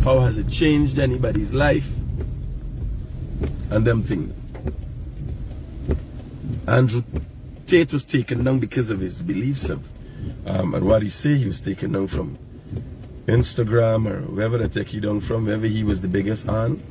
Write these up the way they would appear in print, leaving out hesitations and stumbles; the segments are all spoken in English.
How has it changed anybody's life? And them things. Andrew Tate was taken down because of his beliefs and what he say he was taken down from Instagram or wherever they take he down from, wherever he was the biggest on.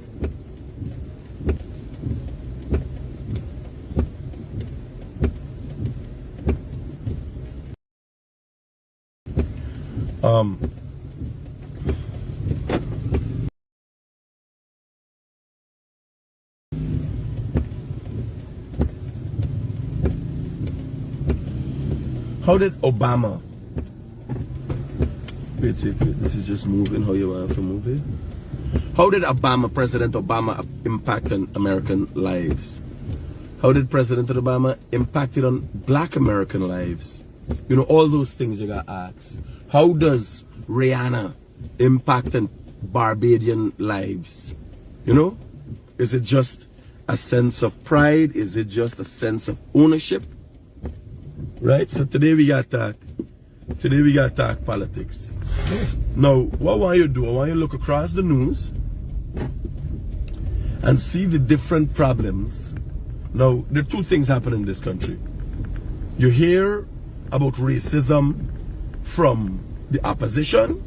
How did Obama, wait, this is just moving how you want to move it. How did President Obama impact on American lives? How did President Obama impact it on black American lives? You know, all those things you got asked. How does Rihanna impact on Barbadian lives? You know, is it just a sense of pride? Is it just a sense of ownership? Right? So today we got talk politics. Now, what I want you to do, I want you to look across the news and see the different problems. Now, there are two things happening in this country. You hear about racism from the opposition,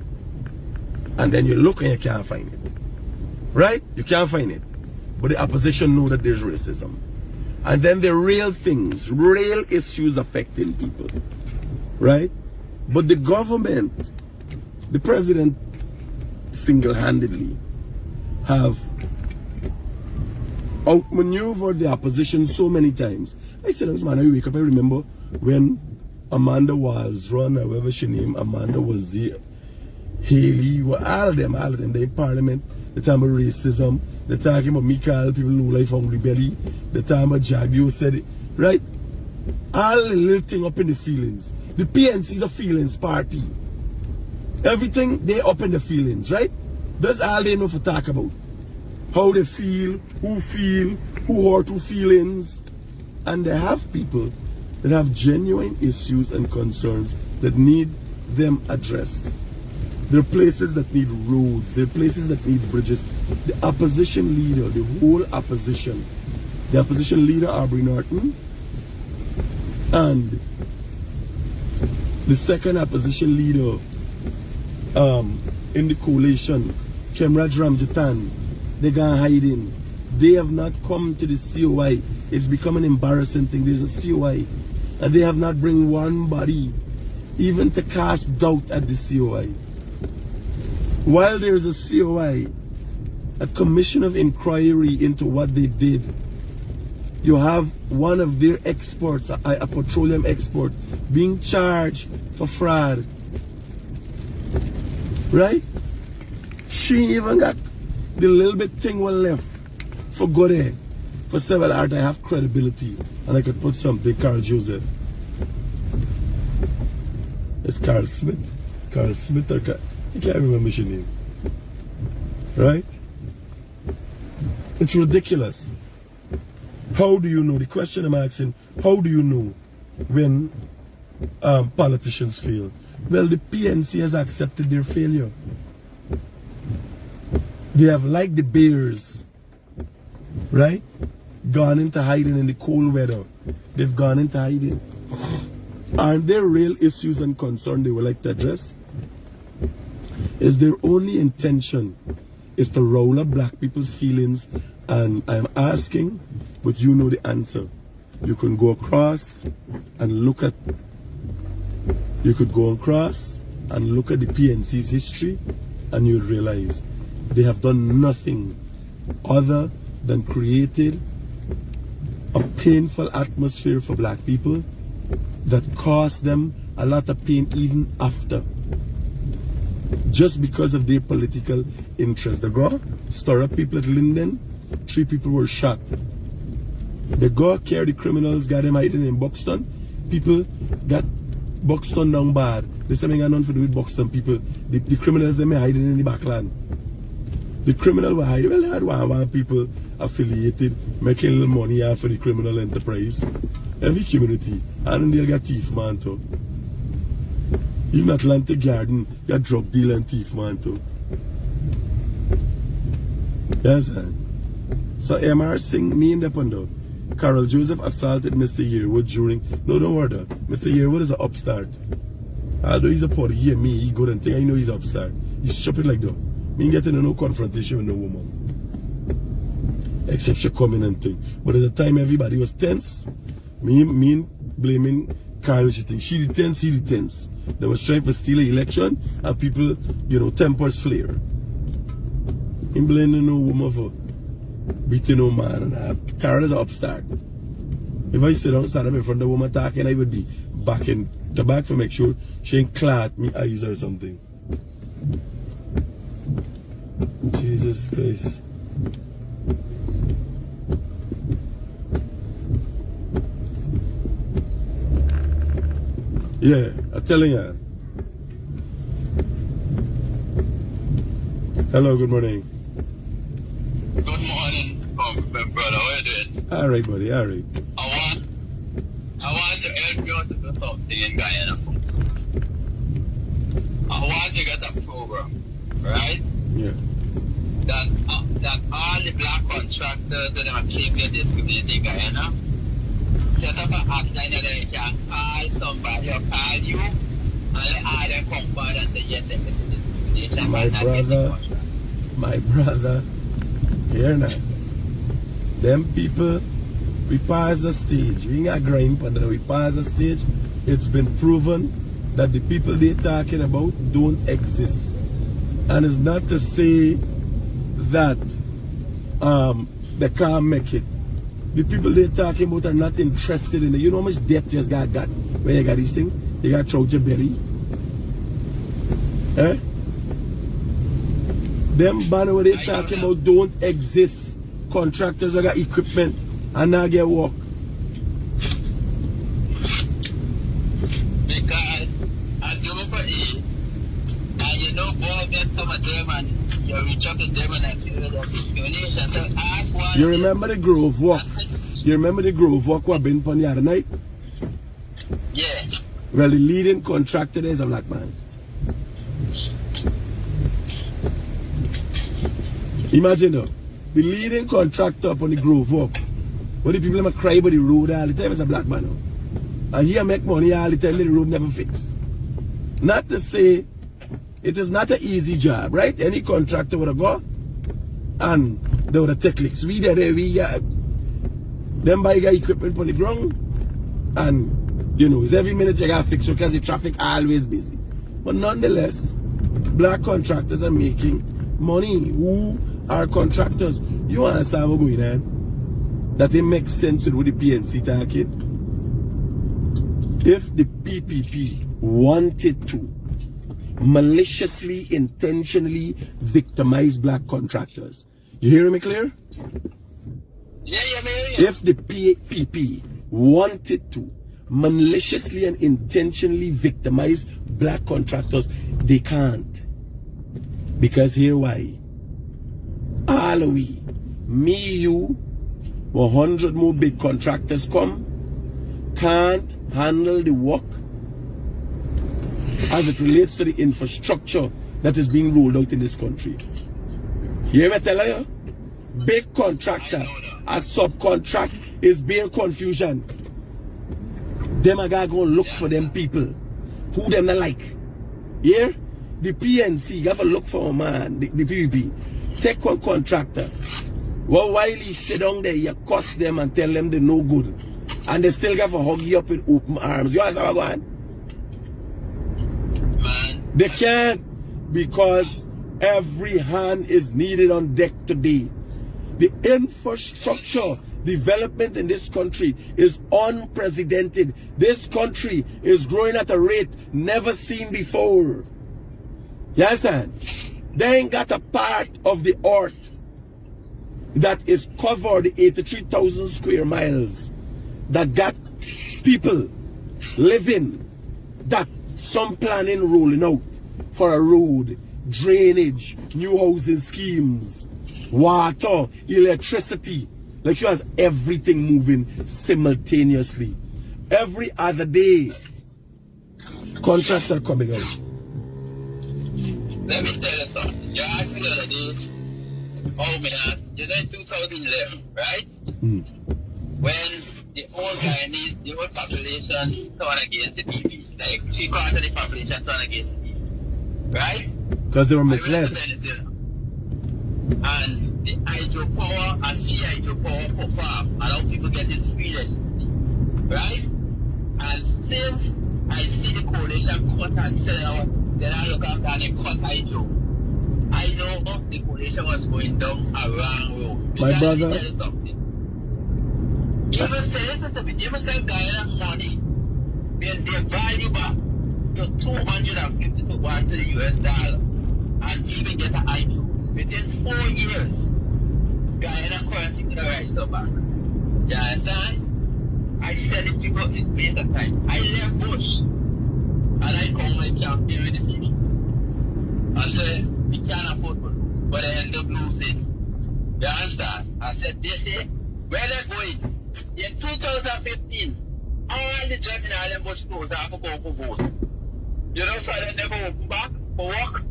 and then you look and you can't find it. Right? You can't find it. But the opposition know that there's racism. And then the real things, real issues affecting people. Right? But the government, the president single-handedly have outmaneuvered the opposition so many times. I said, man, I wake up, I remember when Amanda Walls run, or whatever she named, Amanda was there, Haley, all of them, they're in parliament, the time of racism, the talking about Mikael, people who life hungry belly, the time of Jagio said it, right? All the little thing up in the feelings. The PNC is a feelings party. Everything, they up in the feelings, right? That's all they know to talk about. How they feel, who hurt who feelings. And they have people that have genuine issues and concerns that need them addressed. There are places that need roads. There are places that need bridges. The opposition leader, the whole opposition, the opposition leader, Aubrey Norton, and the second opposition leader in the coalition, Kemraj Ramjatan, they gone hiding. They have not come to the COI. It's become an embarrassing thing. There's a COI. And they have not bring one body even to cast doubt at the COI. While there's a COI, a commission of inquiry into what they did, you have one of their exports, a petroleum export, being charged for fraud. Right? She even got the little bit thing one left for go there. For several art, I have credibility. And I could put something, Carl Joseph. It's Carl Smith. Carl Smith or Carl, I can't remember his name. Right? It's ridiculous. How do you know? The question I'm asking, how do you know when politicians fail? Well, the PNC has accepted their failure. They have, like the bears, right? Gone into hiding in the cold weather. They've gone into hiding. Aren't there real issues and concerns they would like to address? Is their only intention is to roll up black people's feelings? And I'm asking, but you know the answer. You can go across and look at, the PNC's history, and you'll realize they have done nothing other than created a painful atmosphere for black people that caused them a lot of pain even after. Just because of their political interest. They go stir up people at Linden, 3 people were shot. They go carry the criminals, got them hiding in Buxton. People got Buxton down bad. There's something got nothing to do with Buxton people. The criminals, them are hiding in the backland. The criminal were hiding. Well, they had one people affiliated, making a little money out for the criminal enterprise. Every community. And they'll get thief man too. Even Atlantic Garden, got drug deal and thief man too. Yes, sir. So MR Singh, me in the Pondo. Carol Joseph assaulted Mr. Yearwood during... No, don't worry. Mr. Yearwood is an upstart. Although he's a poor, he good and think I know he's an upstart. He's stupid like that. Me ain't getting no confrontation with no woman. Except she come in and think. But at the time everybody was tense. Me blaming Carol, she think she the tense, he the tense. They was trying to steal an election and people, you know, tempers flare. I'm blaming no woman for beating no man. And Carol is an upstart. If I sit down and stand up in front of the woman talking, I would be backing the back to make sure she ain't clot me eyes or something. Jesus Christ. Yeah, I'm telling you. Hello, good morning. Good morning, brother. How are you doing? All right, buddy. All right. I want to help you out to do something in Guyana. I want to get a program, right? Yeah. That all the black contractors that are claiming discriminating in Guyana, set up an hotline that they can call somebody or call you, and let all them come forward and say yes, they can do discrimination. My brother, here now. Them people, we pass the stage. We ain't got grind on that. We pass the stage. It's been proven that the people they're talking about don't exist. And it's not to say that they can't make it. The people they're talking about are not interested in it. You know how much debt you just got when you got these things? You got throw your belly. Eh? Them banner what they're talking about don't exist. Contractors that got equipment and now get work. Because as you look at it, and you know all get some of them and you reach out to them and see that discrimination. So ask one. You remember the Grove walk? You remember the Grove walk what been on the other night? Yeah. Well, the leading contractor there is a black man. Imagine though, the leading contractor up on the Grove walk, where the people cry about the road all the time is a black man. Though. And he make money all the time, the road never fix. Not to say it is not an easy job, right? Any contractor would have go and they would have take licks. We there, them buy equipment on the ground and you know, it's every minute you gotta fix because the traffic always busy. But nonetheless, black contractors are making money. Who are contractors? You understand what's going on? That it makes sense with what the PNC talking. If the PPP wanted to maliciously, intentionally victimize black contractors, you hearing me clear? Yeah, man. If the PPP wanted to maliciously and intentionally victimize black contractors, they can't. Because here why? All we, me, you, 100 more big contractors come, can't handle the work as it relates to the infrastructure that is being rolled out in this country. You hear me tell you? Big contractor, a subcontract is being confusion. Them are gonna go look for them people who them not like. Here, the PNC have a look for a man, the PPP. Take one contractor. Well, while he sit down there, you cuss them and tell them they're no good. And they still got to hug you up with open arms. You understand what I'm going? They can't, because every hand is needed on deck today. The infrastructure development in this country is unprecedented. This country is growing at a rate never seen before. You understand? They ain't got a part of the earth that is covered 83,000 square miles that got people living, that some planning rolling out for a road, drainage, new housing schemes, water, electricity. Like you has everything moving simultaneously. Every other day, contracts are coming out. Let me tell you something. You asked me the other day Oh, man, you know, in 2011, right? Mm. When the whole Guyanese, the whole population turned against the DBs, like 3/4 of the population turned against the DBs, right? Because they were I went misled. to Venezuela. And the hydropower and sea hydropower for farm allow people getting free electricity, right? And since I see the coalition cut and sell out, then I look after and they cut hydro. I know the coalition was going down a wrong road. My Because brother- let me tell you something. Even say, listen to me, even say Guyana money, then they value back to 250 to 1 to the US dollar and even get a hydro. Within 4 years, Guyana currency could rise up back. You understand? I tell these people it made a time. I left Bush and I come my champion with the city. I said, we can't afford to lose, but I end up losing. You understand? I said, they say, where they're going? In 2015, all the judges in Island Bush schools have to go for vote. You know, so they never open back for work.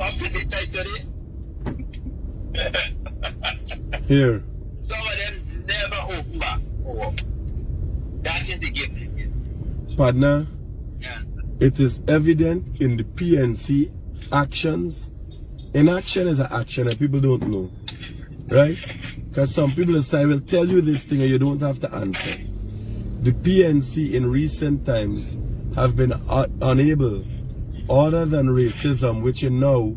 Up to the time today. Here. Some of them never open back for work. That is the gift. Partner, Yeah. it is evident in the PNC actions. Inaction is an action and people don't know. Right? Because some people aside will tell you this thing and you don't have to answer. The PNC in recent times have been unable, other than racism, which you know,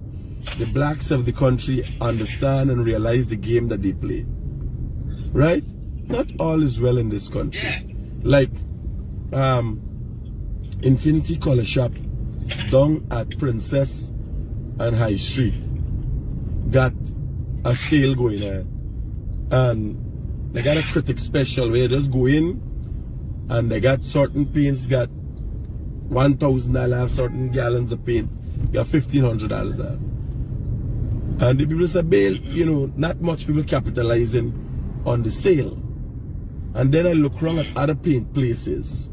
the blacks of the country understand and realize the game that they play. Right? Not all is well in this country. Yeah. Like, Infinity Color Shop down at Princess and High Street got a sale going on. And they got a Critic special where you just go in and they got certain paints, got $1,000, certain gallons of paint, got $1,500 out. And the people say, Bill, you know, not much people capitalizing on the sale. And then I look around at other paint places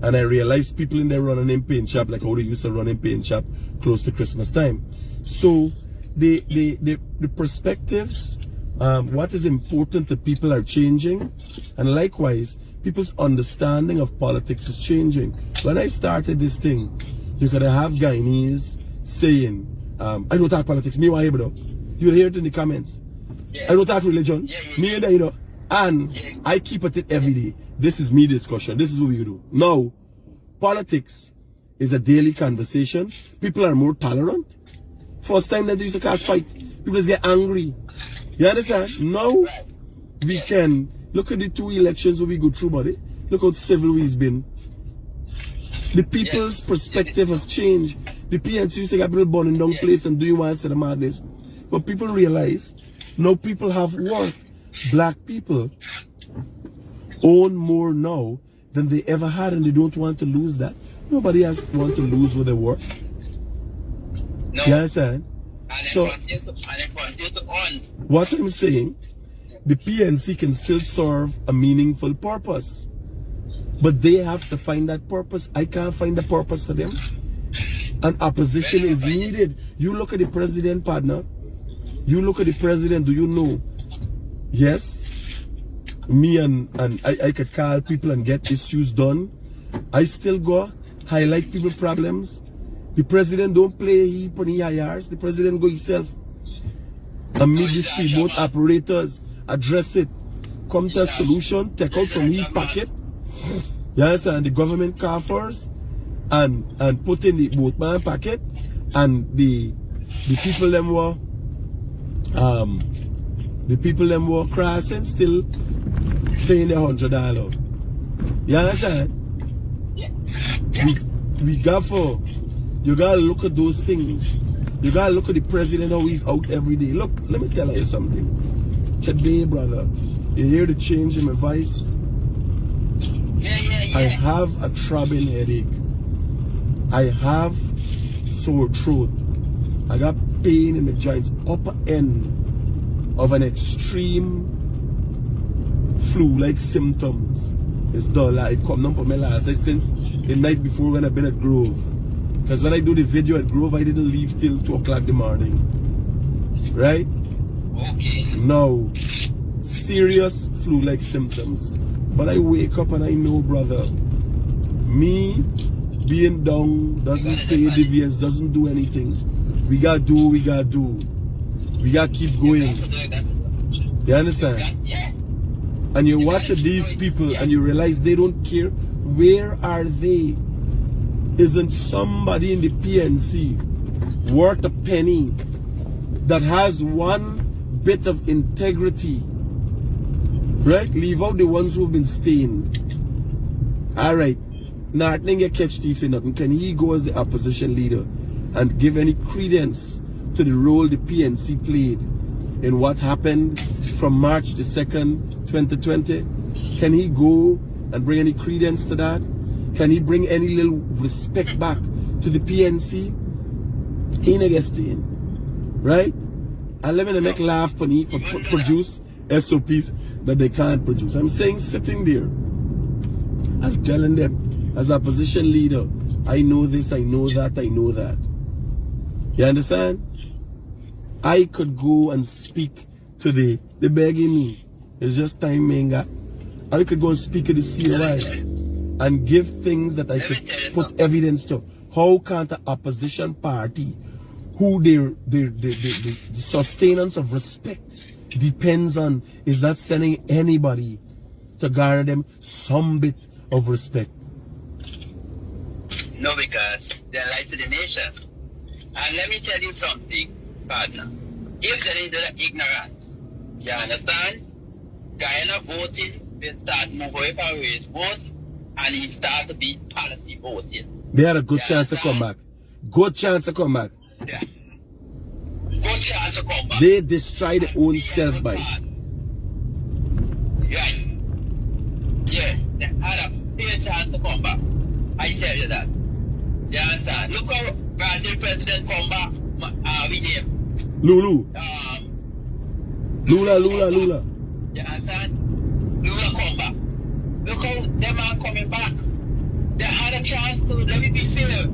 and I realize people in there running in paint shop like how they used to run in paint shop close to Christmas time. So the perspectives, what is important to people are changing, and likewise people's understanding of politics is changing. When I started this thing, you could have Guyanese saying, I don't talk politics, me want hear, bro. You'll hear it in the comments. Yeah. I don't talk religion, Yeah. me and you know. And Yeah. I keep at it every day. This is me discussion. This is what we do. Now, politics is a daily conversation. People are more tolerant. First time that they used to cast fight, people just get angry. You understand? Now, Right. we can look at the 2 elections that we go through, buddy. Look how civil we've been. The people's perspective have changed. The PNC used to get people burning down place and doing one set of madness. But people realize now people have worth. Black people own more now than they ever had, and they don't want to lose that. Nobody has want to lose what they work. No. You understand? And So- it continues to on. What I'm saying, the PNC can still serve a meaningful purpose. But they have to find that purpose. I can't find the purpose for them. And opposition is needed. You look at the president, partner. You look at the president, do you know? Yes, me and I could call people and get issues done. I still go highlight people problems. The president don't play heap on EIRs. The president go himself and meet the speedboat operators, address it, come to a solution, take out from his pocket. You understand? The government coffers and put in the boatman packet, and the people them were crossing still paying $100. You understand? Yes. We got for, you gotta look at those things. You gotta look at the president how he's out every day. Look, let me tell you something. Today, brother, you hear the change in my voice? Yeah. I have a throbbing headache. I have sore throat. I got pain in the joints, upper end of an extreme flu-like symptoms. It's dull. It come down for my last since the night before when I've been at Grove. Because when I do the video at Grove, I didn't leave till 2 o'clock in the morning. Right? Okay. Now, serious flu-like symptoms. But I wake up and I know, brother, me being down doesn't pay dividends, doesn't do anything. We gotta do what we gotta do. We gotta keep going. You understand? Yeah. And you watch these people and you realize they don't care. Where are they? Isn't somebody in the PNC worth a penny that has one bit of integrity? Right? Leave out the ones who've been stained. Alright. Nothing you catch teeth in nothing. Can he go as the opposition leader and give any credence to the role the PNC played in what happened from March the 2nd, 2020? Can he go and bring any credence to that? Can he bring any little respect back to the PNC? He ain't get staying. Right? And let me make laugh for me for produce SOPs that they can't produce. I'm saying sitting there and telling them as opposition leader, I know this, I know that, I know that. You understand? I could go and speak to the begging me. It's just time, Menga. I could go and speak to the COI and give things that I could put evidence to. How can't the opposition party, who the sustenance of respect depends on, is not sending anybody to garner them some bit of respect? No, because they're light to the nation. And let me tell you something, partner. If there is ignorance, you understand? Guyana voting will start moving away from race votes and it start to be policy voting. They had a good chance to come back. Good chance to come back. Yeah. Good chance to come back. They destroy their own self by. Yeah. Yeah. They had a fair chance to come back. I tell you that. You understand? Look how Brazil president come back. We name Lulu. Lula. You understand? Lula come back. Look how them are coming back. They had a chance to, let me be fair.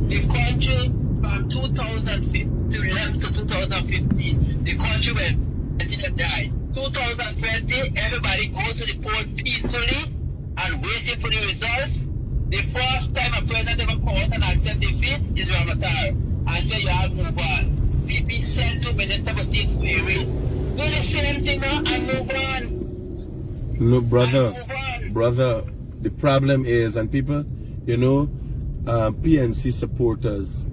The country from 2011 to 2015, the country where president died. 2020, everybody go to the poll peacefully and waiting for the results. The first time a president ever come out and accept defeat is Ramatar. And say you have move on. PP sent 2 minutes to see swearing. Do the same thing now and move on. No, brother, the problem is, and people, PNC supporters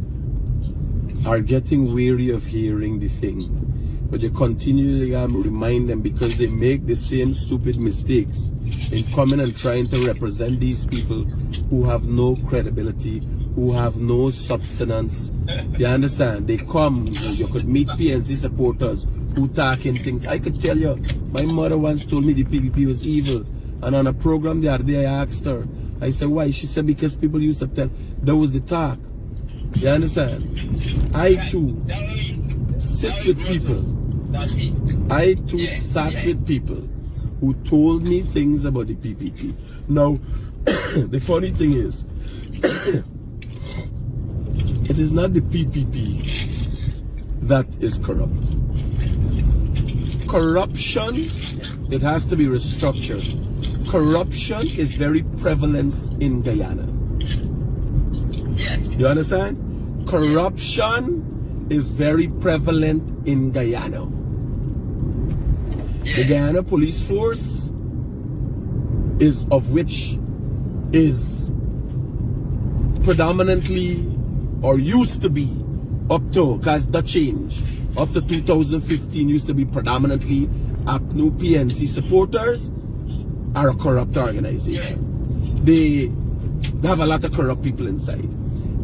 are getting weary of hearing the thing. But you continually remind them because they make the same stupid mistakes in coming and trying to represent these people who have no credibility, who have no substance. You understand? They come, you could meet PNC supporters who talking things. I could tell you, my mother once told me the PPP was evil. And on a program the other day I asked her, I said, why? She said, because people used to tell, that was the talk. You understand? I too sit with people. I too sat with people who told me things about the PPP. Now, the funny thing is, it is not the PPP that is corrupt. Corruption, it has to be restructured. Corruption is very prevalent in Guyana. You understand? Corruption is very prevalent in Guyana. The Guyana police force is predominantly or used to be up to, because that change, up to 2015 used to be predominantly APNU PNC supporters are a corrupt organization. They have a lot of corrupt people inside.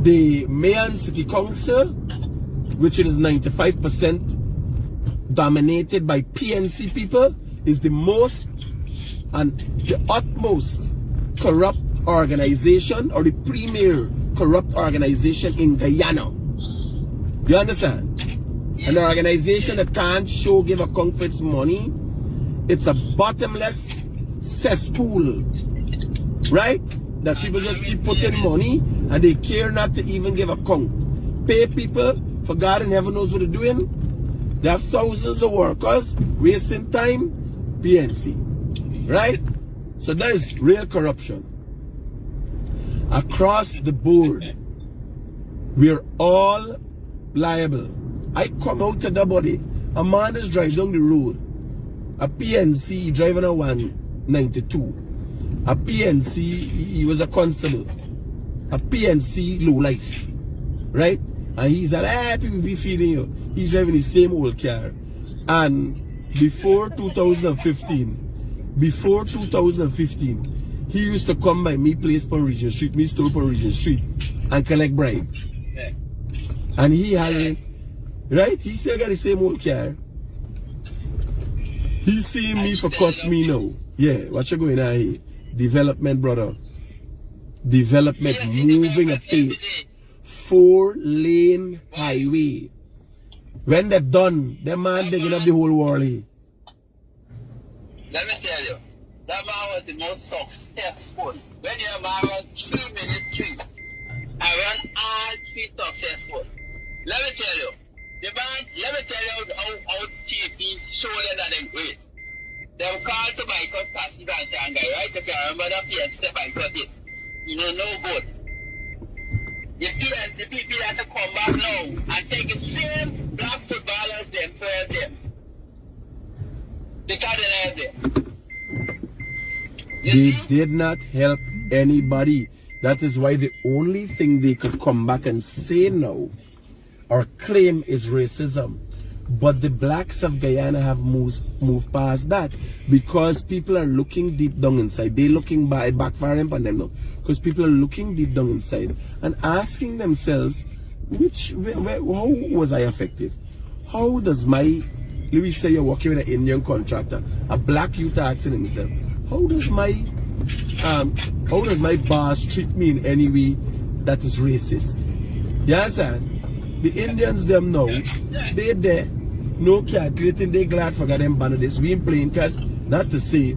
The mayor and city council, which is 95% dominated by PNC people, is the most and the utmost corrupt organization, or the premier corrupt organization in Guyana. You understand? An organization that can't give account for its money. It's a bottomless cesspool, right? That people just keep putting money and they care not to even give account. Pay people for God and heaven knows what they're doing. They have thousands of workers wasting time, PNC. Right? So that is real corruption. Across the board, we're all liable. I come out to the body. A man is driving down the road. A PNC driving a 192. A PNC, he was a constable. A PNC low life. Right? And he's like, hey, people be feeding you. He's driving the same old car. And before 2015, he used to come by me place per Regent Street, me store per Regent Street, and collect bribe. And he had, right? He still got the same old car. He's seeing me for cost me now. Yeah, what you going on here? Development, brother. Development, moving at pace. 4-lane highway. When they're done, that man digging up the whole world here. Let me tell you, that man was the most successful. When your man runs 3 ministries, I run all 3 successful. Let me tell you, the man, let me tell you how TV showed them that they're great. They were called to boycott Cassie and Shanghai, right? If you remember that PNC boycott it. You know, no good. The people have to come back now and take the same black footballers them for them. Because they have them. They did not help anybody. That is why the only thing they could come back and say now or claim is racism. But the blacks of Guyana have moved past that because people are looking deep down inside. They're looking backfiring on them now. Because people are looking deep down inside and asking themselves, how was I affected? How does my, let me say you're working with an Indian contractor, a black youth asking himself, how does my boss treat me in any way that is racist? You understand? The Indians them now, they're there, no calculating, they glad for them ban this. We ain't playing because not to say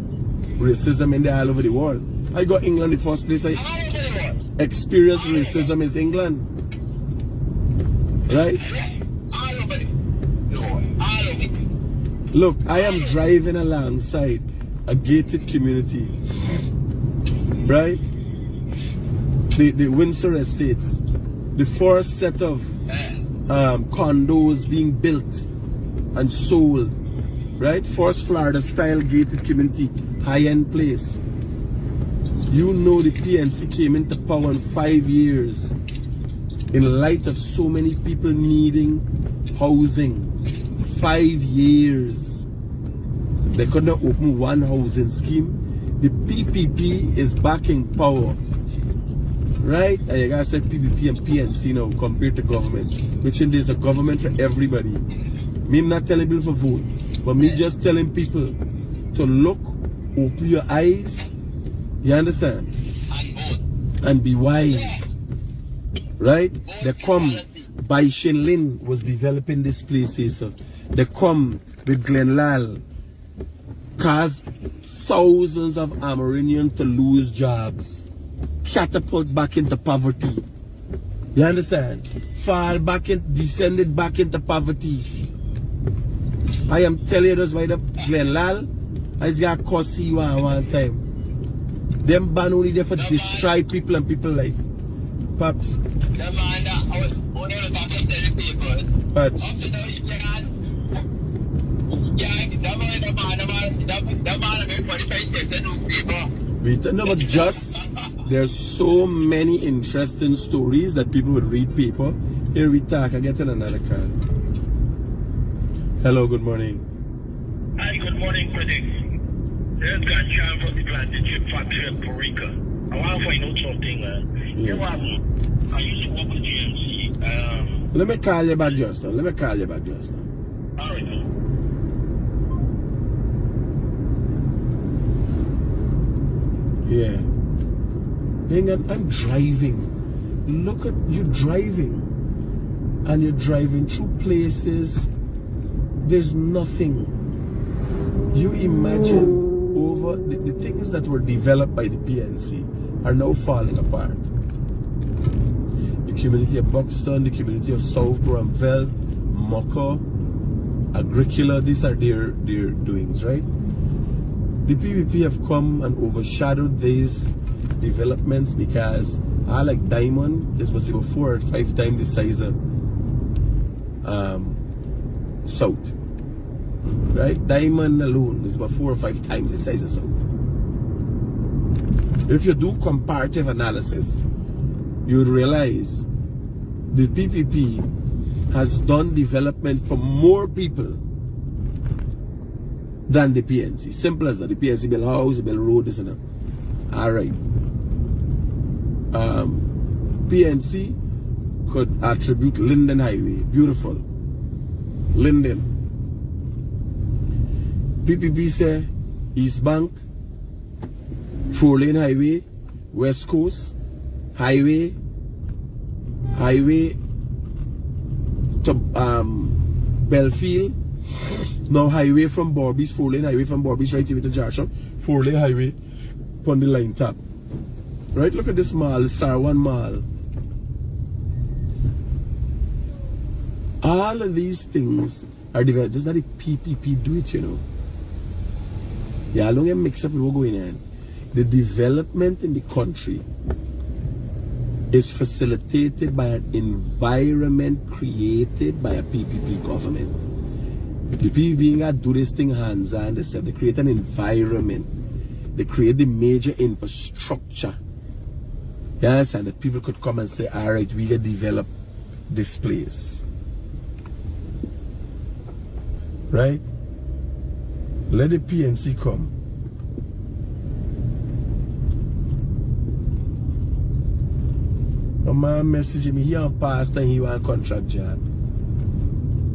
racism in there all over the world. I got England the first place I experienced racism is England. Right? Look, I am driving alongside a gated community. Right? The Windsor Estates. The first set of condos being built and sold, right? First Florida style gated community, high-end place. You know the PNC came into power in 5 years in light of so many people needing housing. 5 years. They could not open one housing scheme. The PPP is back in power. Right? And you guys said PPP and PNC now compared to government, which in there's a government for everybody. Me not telling people for vote, but me just telling people to look, open your eyes, you understand? And be wise. Right? They come, by Shinlin was developing this place, so they come with Glenlal, cause thousands of Amerindians to lose jobs. Catapult back into poverty. You understand? Fall back in, descended back into poverty. I am telling you this by the Glenlal, I just got cost you one time. Them ban only there for destroy people and people life. Pops. The man that I was only talking to the papers. But no, but just there's so many interesting stories that people would read paper. Here we talk. I get in another card. Hello, good morning. Hi, good morning, Critic. There's got Chan from the Planted Chip Factory in Puerto Rico. I want to find out something. Yeah. I used to work with GMC. Let me call you back just now. Let me call you back just now. All right. Yeah. I'm driving. Look at you driving. And you're driving through places. There's nothing. You imagine over the things that were developed by the PNC are now falling apart. The community of Buxton, the community of South Bramveld, Mocha, agriculture, these are their doings, right? The PPP have come and overshadowed these developments because like Diamond is must be about 4 or 5 times the size of South. Right? Diamond alone is about 4 or 5 times the size of South. If you do comparative analysis, you would realize the PPP has done development for more people than the PNC. Simple as that. The PNC build house, build road, this and that. Alright. PNC could attribute Linden Highway. Beautiful. Linden. PPP say East Bank, 4-lane highway, West Coast, highway to Belfield. Now highway from Borby's, 4-lane highway from Borby's right away to Jarsham, 4-lane highway on the line top. Right, look at this mall, the Sarwan Mall. All of these things are developed. This is not a PPP do it, you know. Yeah, I don't get mixed up with what's going on. The development in the country is facilitated by an environment created by a PPP government. The PPP got do this thing hands on. They said they create an environment. They create the major infrastructure. You understand? That people could come and say, all right, we can develop this place. Right? Let the PNC come. A man messaging me, he on pastor and he want a contract job.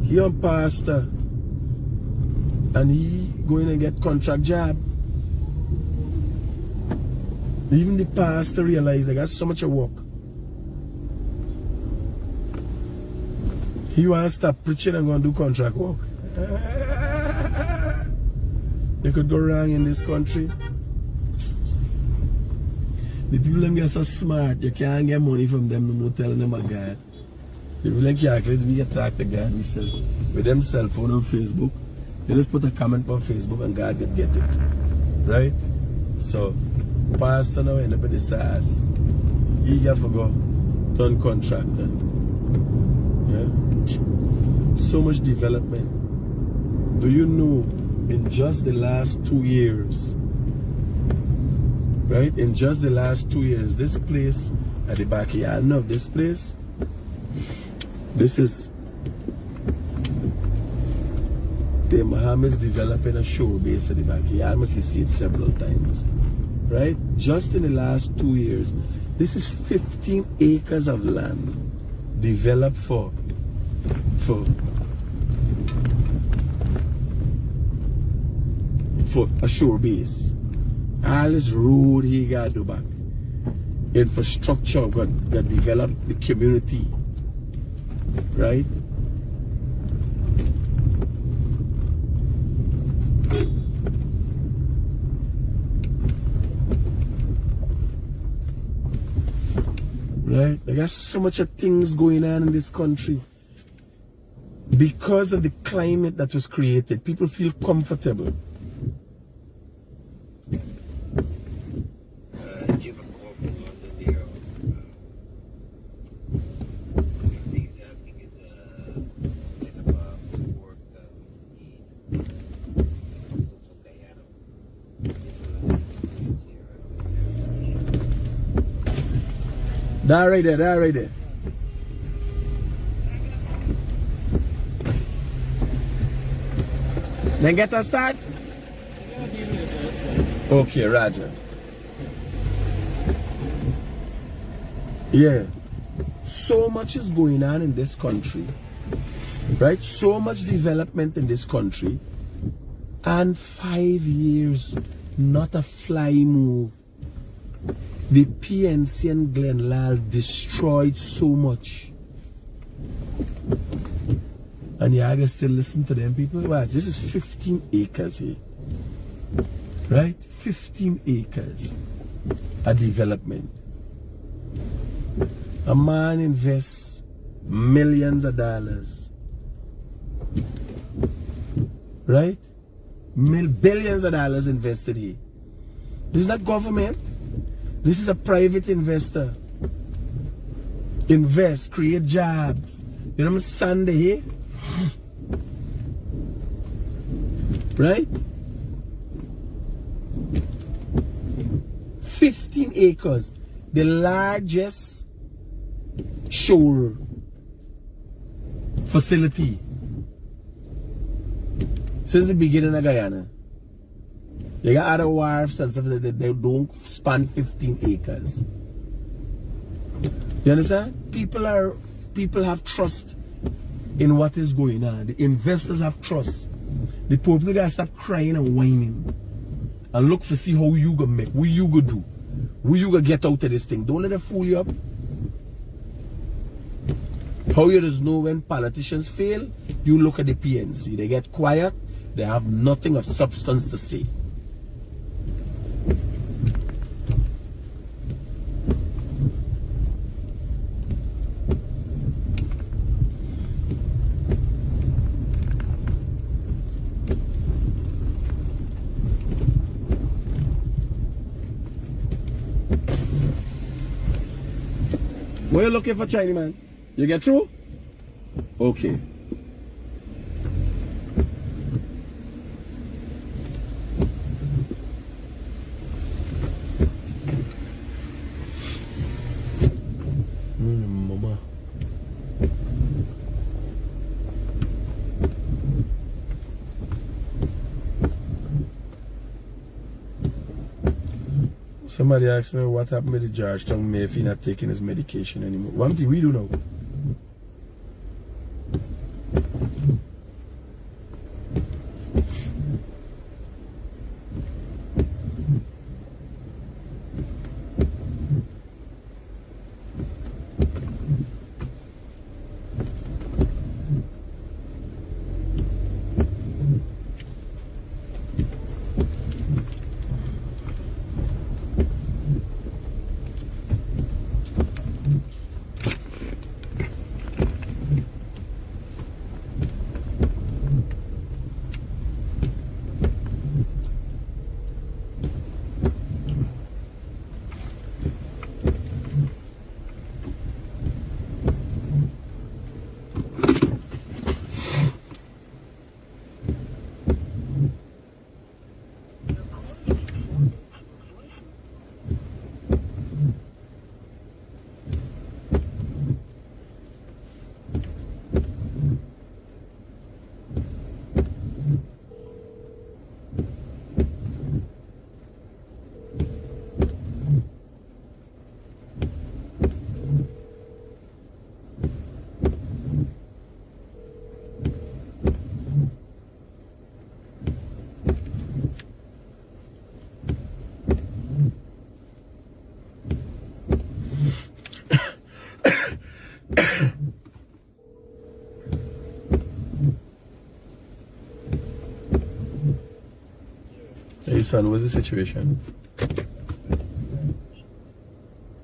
He on pastor and he going and get contract job. Even the pastor realized they got so much of work. He wants to stop preaching and go and do contract work. They could go wrong in this country. The people them get so smart, you can't get money from them no more telling them a God. The people like calculate, we get talk to God myself. With them cell phone on Facebook, they just put a comment on Facebook and God can get it. Right? So, pastor now end up in the SARS. He got to go turn contractor. Yeah? So much development. Do you know in just the last 2 years, right? In just the last 2 years, this place at the backyard of this place, this is the Mohammed's developing a shore base at the backyard. I must see it several times, right? Just in the last 2 years, this is 15 acres of land developed for a shore base. All this road he got to do back. Infrastructure got developed the community. Right? Right? There got so much of things going on in this country. Because of the climate that was created, people feel comfortable. That right there, that right there. Then get a start? Okay, Roger. Yeah. So much is going on in this country. Right? So much development in this country. And 5 years, not a fly move. The PNC and Glenlal destroyed so much. And you can still listen to them people. Watch, this is 15 acres here. Right? 15 acres. A development. A man invests millions of dollars right? Billions of dollars invested here. This is not government. This is a private investor. Invest, create jobs. You know what I'm saying here? Right? 15 acres. The largest shore facility since the beginning of Guyana. You got other wharfs and stuff that they don't span 15 acres. You understand? People have trust in what is going on. The investors have trust. The people gotta stop crying and whining and look to see how you gonna make, what you gonna do, what you gonna get out of this thing. Don't let them fool you up. How you just know when politicians fail, you look at the PNC. They get quiet, they have nothing of substance to say. What are you looking for, Chinese man? You get through? Okay. Mama. Somebody asked me what happened with the Georgetown Mayor if he's not taking his medication anymore. One thing we do know. Hey son, what's the situation?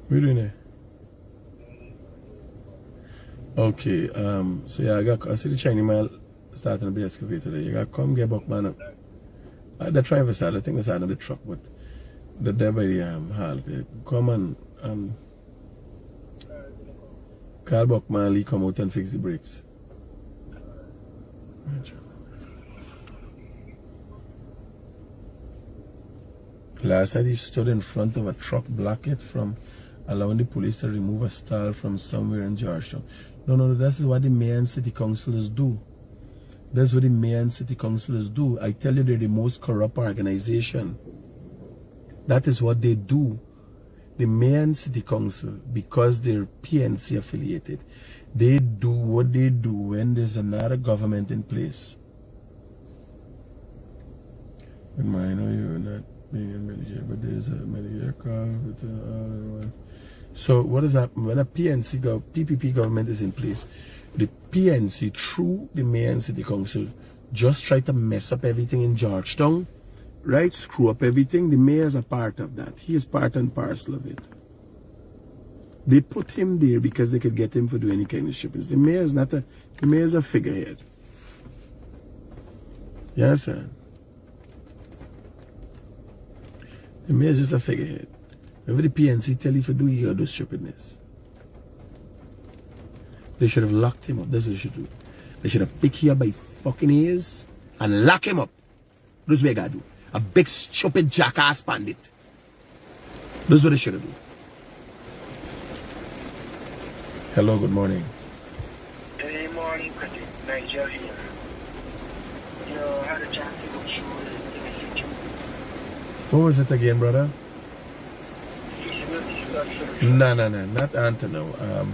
What are you doing there? Okay, so yeah, I see the Chinese man starting to be excavated there. You gotta come get Buckman up. They're trying to start, I think they're starting the truck, but they're there by the hall. Come and call Buckman, Lee come out and fix the brakes. Last night he stood in front of a truck, block it from allowing the police to remove a stall from somewhere in Georgetown. No, that's what the mayor and city councilors do. That's what the mayor and city councilors do. I tell you, they're the most corrupt organization. That is what they do. The mayor and city council, because they're PNC affiliated, they do what they do when there's another government in place. But I know you're not being in Medicare, but there's a Medicare card with all. So what does that when a PPP government is in place? The PNC through the mayor and city council just try to mess up everything in Georgetown, right? Screw up everything. The mayor is a part of that. He is part and parcel of it. They put him there because they could get him for doing any kind of shipments. The mayor is not the mayor is a figurehead. You understand? The mayor is just a figurehead. Whatever the PNC tell you to do, you gotta do stupidness. They should have locked him up. That's what they should do. They should have picked him up by fucking ears and lock him up. That's what they gotta do. A big stupid jackass bandit. That's what they should have done. Hello, good morning. Good morning, Critic. Nigeria. You had a chance to go through the message. What was it again, brother? Feasibility study. No, not until now.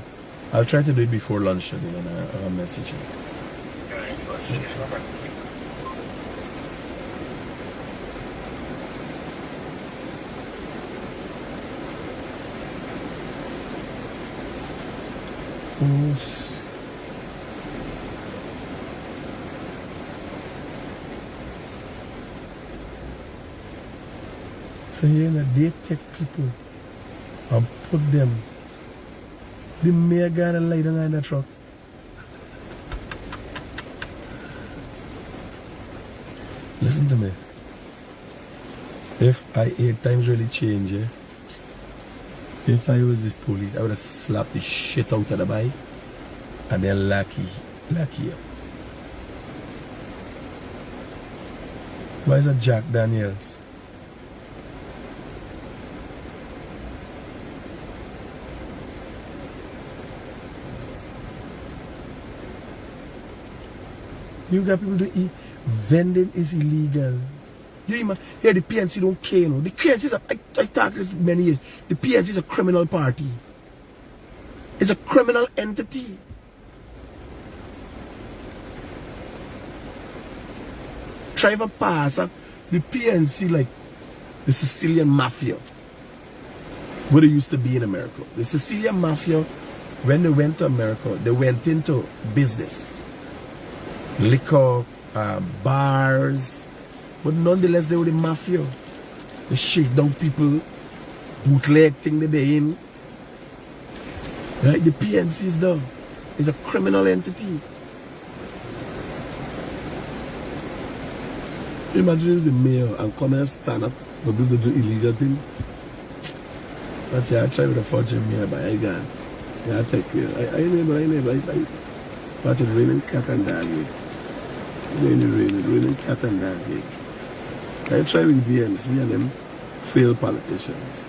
I'll try to do it before lunch today and I'll message you. So here they take people and put them. The mayor got a light on the truck. Listen to me. If I 8 times really change, if I was this police, I would have slapped the shit out of the bike and then lock up. Why is that Jack Daniels? You got people to eat. Vending is illegal. You here the PNC don't care, you know. The PNC is I talked this many years. The PNC is a criminal party. It's a criminal entity. Driver pass the PNC like the Sicilian mafia. What it used to be in America. The Sicilian mafia, when they went to America, they went into business. Liquor, bars, but nonetheless they were the mafia. They shake down people, bootleg thing that they in. Right? The PNC is there. It's a criminal entity. Imagine it's the mayor and come and stand up for people to do illegal thing. That's it. I try with a fortune mayor, but I got. Yeah, I take care. I never. Watch it raining cat and dog. Raining cat and dog. I try with BNC and them failed politicians.